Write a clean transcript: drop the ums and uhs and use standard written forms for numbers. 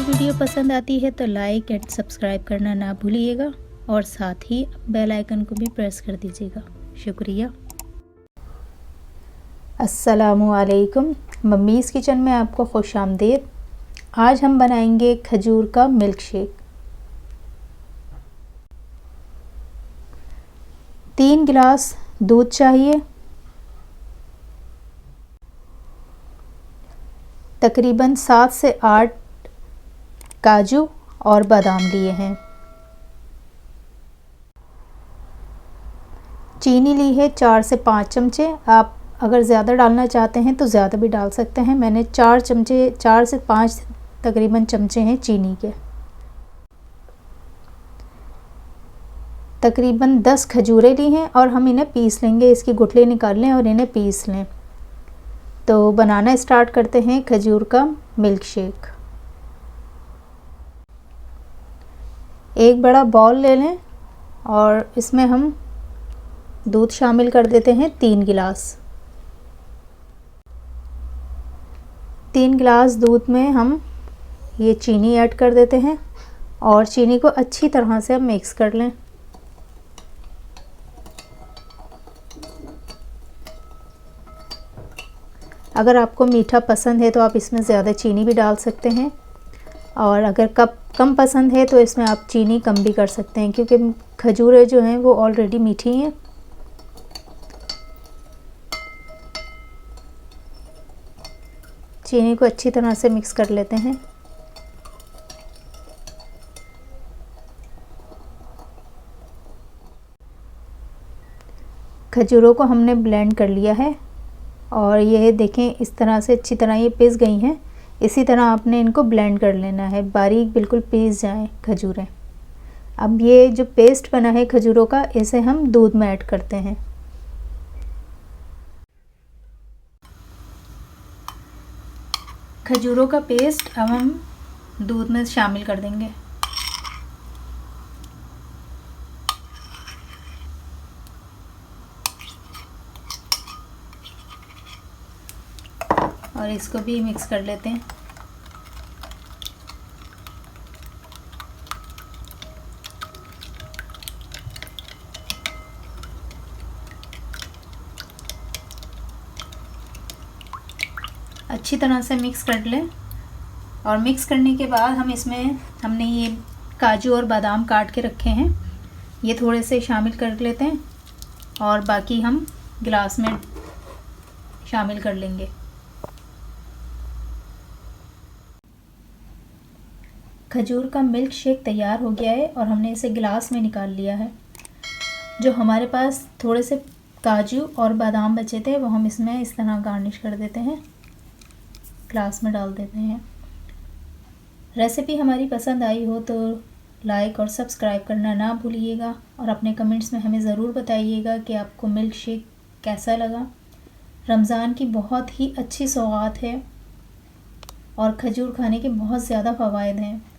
Video पसंद आती है तो लाइक एंड सब्सक्राइब करना ना भूलिएगा और साथ ही बेल आइकन को भी प्रेस कर दीजिएगा। शुक्रिया। अस्सलामुअलैकुम, मम्मीज़ किचन में आपको खुशामदीद। आज हम बनाएंगे खजूर का मिल्क शेक। 3 गिलास दूध चाहिए, तकरीबन 7 से 8 काजू और बादाम लिए हैं, चीनी ली है 4 से 5 चमचे। आप अगर ज़्यादा डालना चाहते हैं तो ज़्यादा भी डाल सकते हैं। मैंने 4 से 5 तकरीबन चमचे हैं चीनी के। तकरीबन 10 खजूरें ली हैं और हम इन्हें पीस लेंगे। इसकी गुठली निकाल लें और इन्हें पीस लें। तो बनाना स्टार्ट करते हैं खजूर का मिल्क शेक। एक बड़ा बाउल ले लें और इसमें हम दूध शामिल कर देते हैं 3 गिलास। 3 गिलास दूध में हम ये चीनी ऐड कर देते हैं और चीनी को अच्छी तरह से हम मिक्स कर लें। अगर आपको मीठा पसंद है तो आप इसमें ज़्यादा चीनी भी डाल सकते हैं और अगर कम पसंद है तो इसमें आप चीनी कम भी कर सकते हैं, क्योंकि खजूरें जो हैं वो ऑलरेडी मीठी हैं। चीनी को अच्छी तरह से मिक्स कर लेते हैं। खजूरों को हमने ब्लेंड कर लिया है और ये देखें इस तरह से अच्छी तरह ये पिस गई हैं। इसी तरह आपने इनको ब्लेंड कर लेना है, बारीक बिल्कुल पिस जाएं खजूरें। अब ये जो पेस्ट बना है खजूरों का, इसे हम दूध में ऐड करते हैं। खजूरों का पेस्ट अब हम दूध में शामिल कर देंगे। और इसको भी मिक्स कर लेते हैं। अच्छी तरह से मिक्स कर लें और मिक्स करने के बाद हमने ये काजू और बादाम काट के रखे हैं, ये थोड़े से शामिल कर लेते हैं और बाकी हम गिलास में शामिल कर लेंगे। खजूर का मिल्क शेक तैयार हो गया है और हमने इसे गिलास में निकाल लिया है। जो हमारे पास थोड़े से काजू और बादाम बचे थे वो हम इसमें इस तरह गार्निश कर देते हैं, ग्लास में डाल देते हैं। रेसिपी हमारी पसंद आई हो तो लाइक और सब्सक्राइब करना ना भूलिएगा और अपने कमेंट्स में हमें ज़रूर बताइएगा कि आपको मिल्क शेक कैसा लगा। रमज़ान की बहुत ही अच्छी सौगात है और खजूर खाने के बहुत ज़्यादा फ़वाइद हैं।